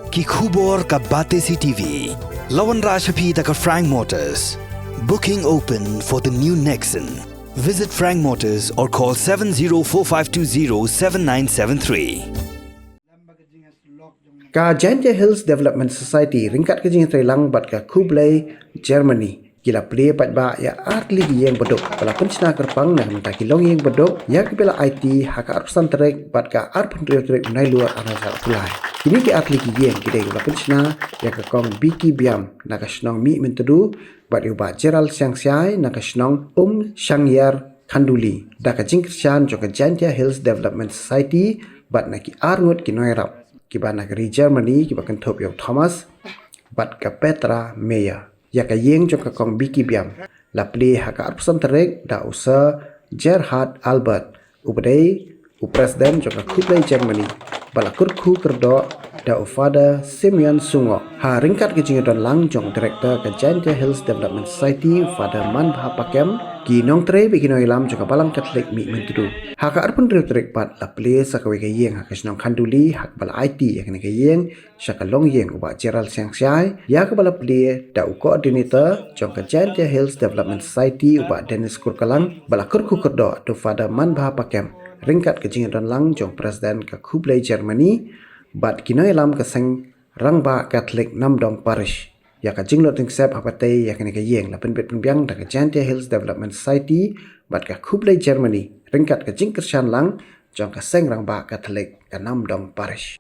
Ki khubor ka Bate CTV. Lawan Rashapi taka Frank Motors. Booking open for the new Nexon. Visit Frank Motors or call 7045207973. Ka Giant Hills Development Society ringkat ke jing Thailand bat ka Kublai, Germany. Kila play pat ba ya artli yang bedok pala pencina kerpang nak minta kilong yang bedok ya kepala IT haka arsan terek bat ka arpun terek unai luar arasa pulai. Kini ke artli yang kidai pala pencina ya ke kong Biki Biam nak senong mi mentedu bat uba Gerald Siang Siai nak senong Shangyar Khanduli. Dak jing Christian jo ka Giant Hills Development Society bat nak arngut kinoirap. Kiba nak Germany kiba kan top yo Thomas bat ka Petra Meyer. Ya ka yeng jo ka kong Biki Biam la play haka arpsan terek da usa Gerhard Albert ubadai presiden jo ka Kublai Germany bala kurku kerdo da ufada Simeon Sungo ha ringkat ke jingdon lang jong director ka Giant Hills Development Society Father Man Bahapakem ki nong tre bikino ilam jo ka balang Catholic mi mentudu haka arpun trek pat la play sakawe ka yeng haka snong Khanduli hak bala IT ya ka yeng syaka long yeng uba Gerald Siang Siai ya ka bala play da coordinator jong ka Giant Hills Development Society uba Dennis Kurkalang bala kurku kerdo do Father Man Bahapakem ringkat ke jingdon lang jong presiden ka Kublai Germany bat kinoi lam ka seng rangba Catholic Namdong Parish ya ka jinglot ting sep hapate ya kene ka yeng la penbet penbiang da ka Giant Hills Development Society bat ka Kublai Germany ringkat ka jing Christian lang jong ka seng rangba Catholic ka Namdong Parish.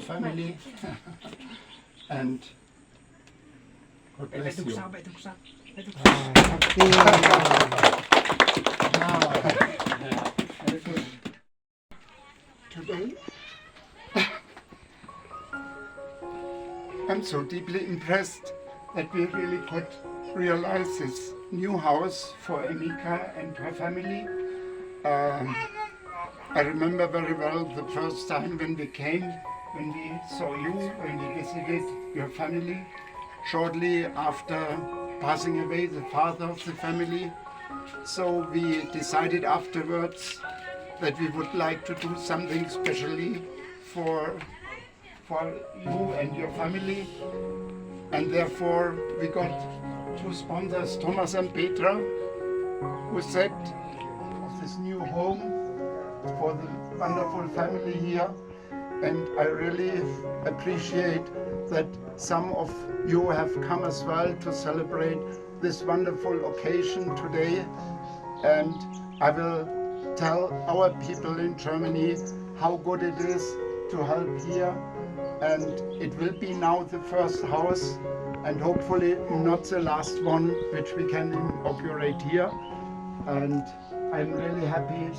Family and God bless you. Today, I'm so deeply impressed that we really could realize this new house for Emika and her family. I remember very well the first time when we came, when we saw you, when we visited your family, shortly after passing away the father of the family. So we decided afterwards that we would like to do something specially for you and your family. And therefore we got two sponsors, Thomas and Petra, who said of this new home for the wonderful family here. And I really appreciate that some of you have come as well to celebrate this wonderful occasion today. And I will tell our people in Germany how good it is to help here. And it will be now the first house and hopefully not the last one which we can inaugurate here. And I'm really happy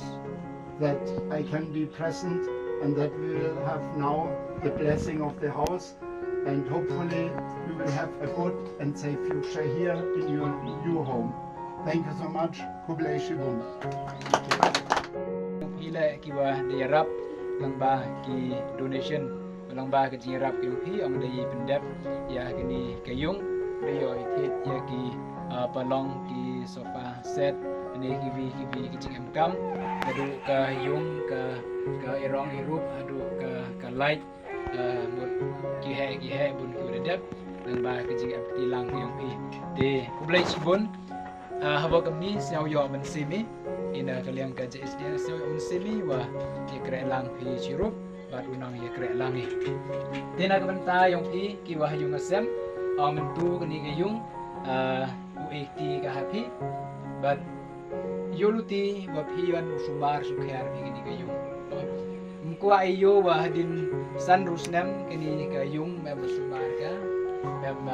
that I can be present and that we will have now the blessing of the house, and hopefully we will have a good and safe future here in your new home. Thank you so much. Kublai Shibum. Hila kiwa diarap lang ba ki donation lang ba ki jirap ki hi ang dai pendap ya kini kayung dayo it ya ki palong ki sofa set ni kiwi kicing kam adu ka yung ka irong hirup adu ka light mut ki hai ki he bun ki udah dep nang ba ke jing ap tilang yang pi de kublai cibun haba kami siau yo ban simi ina kaliang ka je isdia siau un simi wa ye kre lang pi cirup bat unang ye kre langi dena ka banta yang pi ki wah yung asem mentu kini ke yung uekti ka happy but yoluti wa pi wan sumbar sukher pi kini ke yung mko ayo wa din san rusnam kini ka yung mem sumbar ka mem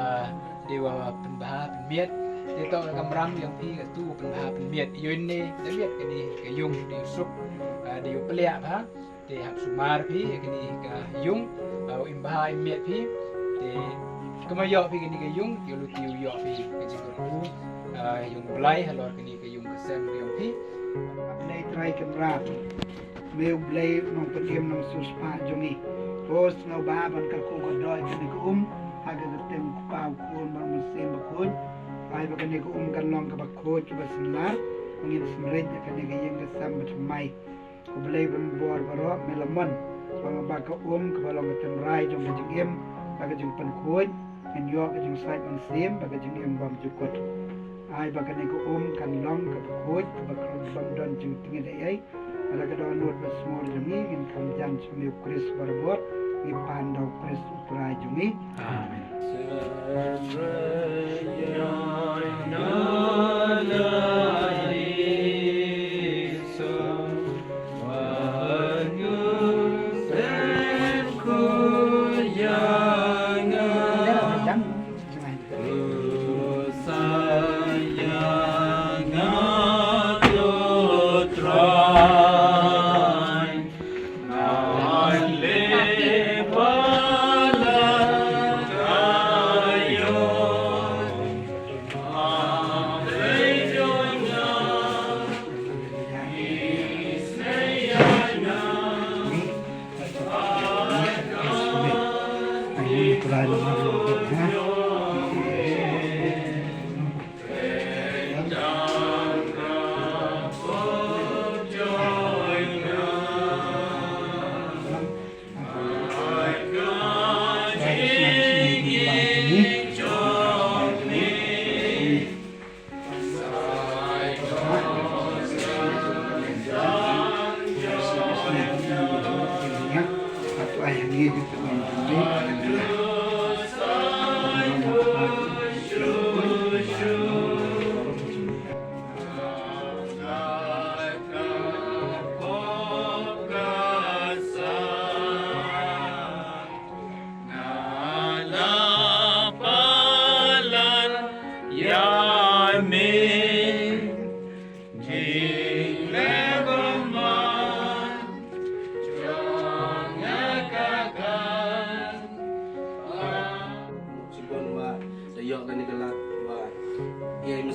dewa penbaha penmiet dia tahu kamram yang pi ka tu penbaha penmiet yun ni demiet kini ka yung di sup di pelak ha di hak sumar pi kini ka yung imbaha imiet pi di kemayo pi kini ka yung yoluti yo pi ka jingku yung belai halor kini ka yung kesem yang pi Play try kamera meu play nong pediem nong suspa jongi post ngau ba ban ka ko doi kini ko aga gatem ku pau kun ban mesin bakun ai ba kini ko kan long ka bakko coba senar ngin semret kini ka yang kesam mai ku play ban bor baro melamon bang ba ka ka balong ka temrai jong ka jingem ba ka jing pan kun en yo ka jing sait mesin ba ka jingem bam jukut ai ba kini ko kan long ka bakko ba ka bam don jing tingin ai ada kedua nut bersemua jungi in kamjan sumi Kris berbot di pandau Kris utrai jungi. amin Utrai atau ayah ni juga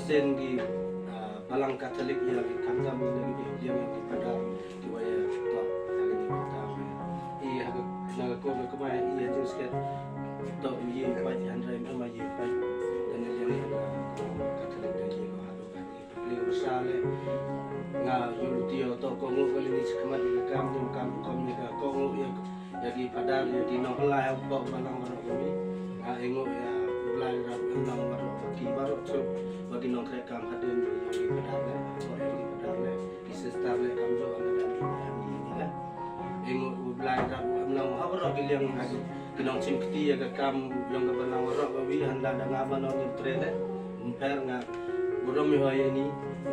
mesin di palang Katolik yang kantam lagi yang pada diwaya tok hari ni pertama ia naga ko kemai ia jenis kat tok ye pai handrai mai ye pai dan yang Katolik lagi ko hadu kan ni besar le nga yulutio tok ko ngo kali ni sekemat di kam ni ka ko ngo yang jadi pada di nolai bok palang warok kami engo ya mulai nang warok ki warok bagi nong rekam haden yang di pedale atau yang di pedale di sestable kam jo ana dan ini kan engo ulai ram nong hawro giliang hadi kinong sim kiti ya kam yang ke benang warok bawi handa dan ngaban on trele umper nga borom yo ini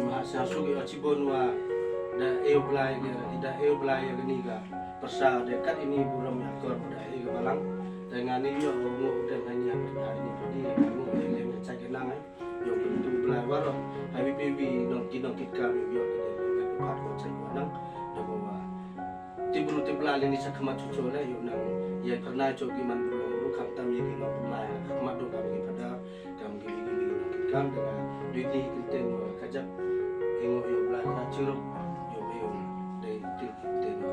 mahasa sugi acibon wa da ulai ya gini ga persa dekat ini borom ya kor budaya ke balang dengan ini yo ngo dan hanya ini jadi kamu yang cek nang yung pintu belawar habi baby nong kami yo kita part ko sa nang dawa tibulu tiblali ni sa kamat chuchola yo nang ya karena choki man bulu kaptam ye kino bulaya kamat do kami pada kami gini kam dengan duit ni kita kajak engo yo belanja curug yo de no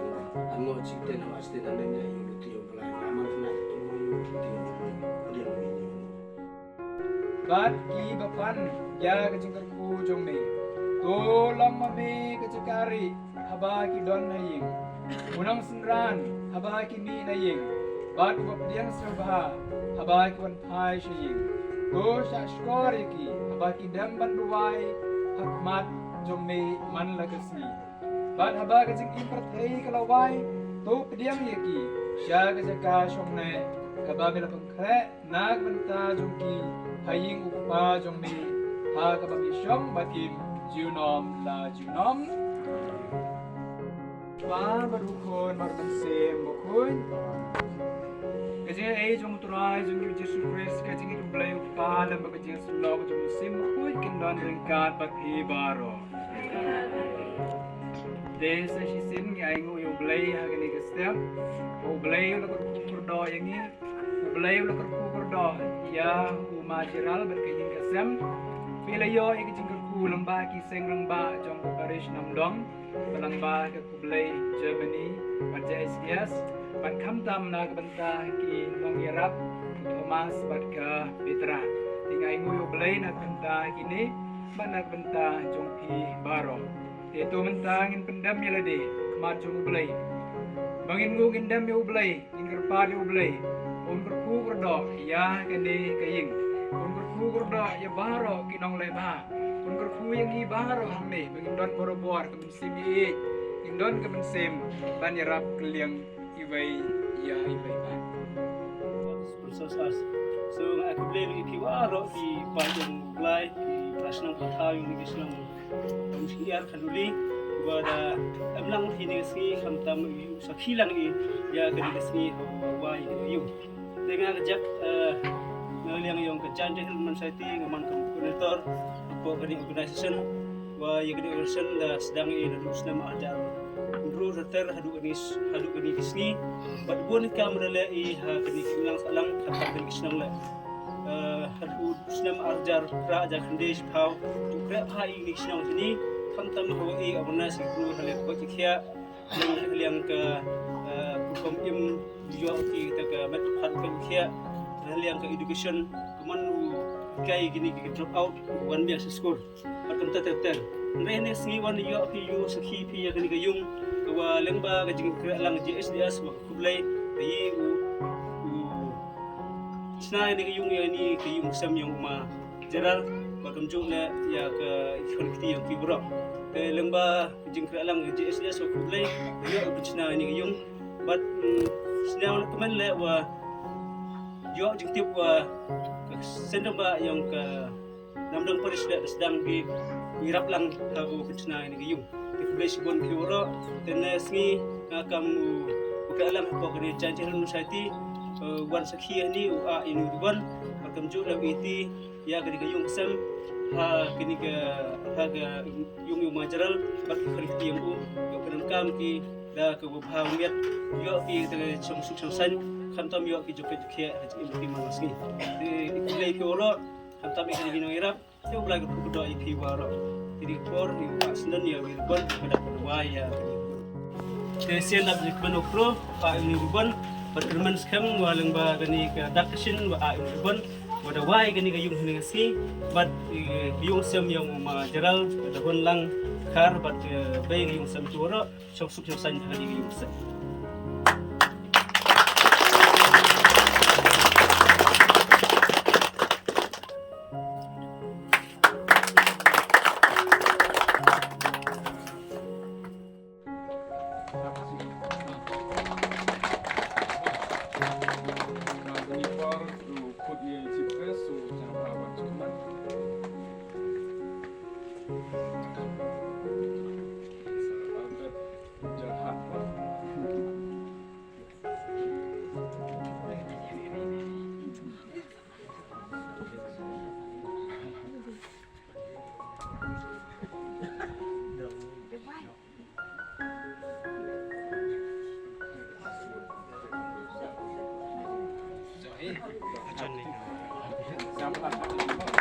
ango cikte no aste nan ne yo luti yo belanja aman na to yo dia bat ki bapan ya kejingkar ku jong ni tolong mami kecekari haba ki don na ying unang senran haba ki mi na ying Bat ko pediang serba, habai kon pai shiying. Go sha skor yaki, habai kidam banduai, hakmat jome man lagasi. Bat habai kajing impertei kalawai, to pediang yaki, sha kajaka shomne, habai mila pengkre, nag banta jongki, haying upa jome, ha kababi shom batim, junom la junom. Ba berukun marbansem bukun. Kajing ay jong turay jong yu Jesus Christ kajing itu belai upa dan kajing sulok jong sim bukun kindan ringkat pati baro. Desa sisin ay ngu yu belai hagani kestem. U belai yu lakot kurdo yangi. U belai yu lakot kurdo ya u majiral berkajing kesem. Pilayo ay kajing kerku lembah kiseng lembah jong parish namdong. Balangba ke Kublai Germany pada SBS ban kamtam na banta ki nong Arab Thomas badka Petra tingai nguyo Blai na banta kini ban na banta jongpi baro itu mentangin pendam yalade kemar jong Blai bangin ngu gendam yo Blai ingker pa yo Blai on kerku kerdo ya kene kaying on kerku kerdo ya baro kinong leba Pungkur yang ibaro hamne mengindon boro-bor ke mensim i indon ke mensim ban yarap keliang ibai ya ibai ban so aku beli lagi piwaro di panjang Blai di Prasnam Patau yang di Islam Musyiar Kaduli pada emlang hini sini kamtam sakhilang i ya kedi sini hawa i yu dengan ajak ngaliang yang kejanjah ilmu society ngaman koordinator po kani organisation wa yang kani organisation la sedang ini Muslim ajar bro reter hadu kani kisni bat bon kamera la i ha kani kilang salang kata kani kisnang la hadu Muslim ajar ra ajar khandesh phau tu kra ha i kisnang sini khamtam ho i abuna si bro hale ko kikhya yang ke hukum im yo ki ta ka mat khat kan khya yang ke education kemanu kai gini drop out one biasa school akan tetap rene singi wan yo pi yo sakhi pi ya gini kayung kawa lengba gajing lang JSDS wa Kublai kayi u sna ini kayung ya ni kayung sam yang uma jeral bakam jumla ya ke konekti yang fibro lengba gajing lang JSDS wa Kublai yo sna ini kayung but sna teman le wa yo jengtip wa sendamba yang ke namdang paris sedang di wirap lang hago kecina ini kayung di Kublai bon kiwro dan singi kamu buka alam ko kani janjel society wan sakhi ni a ini bon makam ju la iti ya kani kayung sam ha kini ke haga yung majaral bak khariti yang yo kan kam ki da ke bhaw nget yo ki te chung suk san khamtam yo ki joket khia haji impi mangi di Kublai kiwro khamtam ikani binong irap yo blai ko do ipi waro jadi kor ni asnan ya wirbon pada waya te sen ab nikman okro pa ini ribon perkeman skam walang ba gani ka dakashin wa a ribon wada wai gani ka yung hinasi bat yung sem yang majaral pada hon lang kar bat bay yung sem tuoro sok suk san gani yung sem Jangan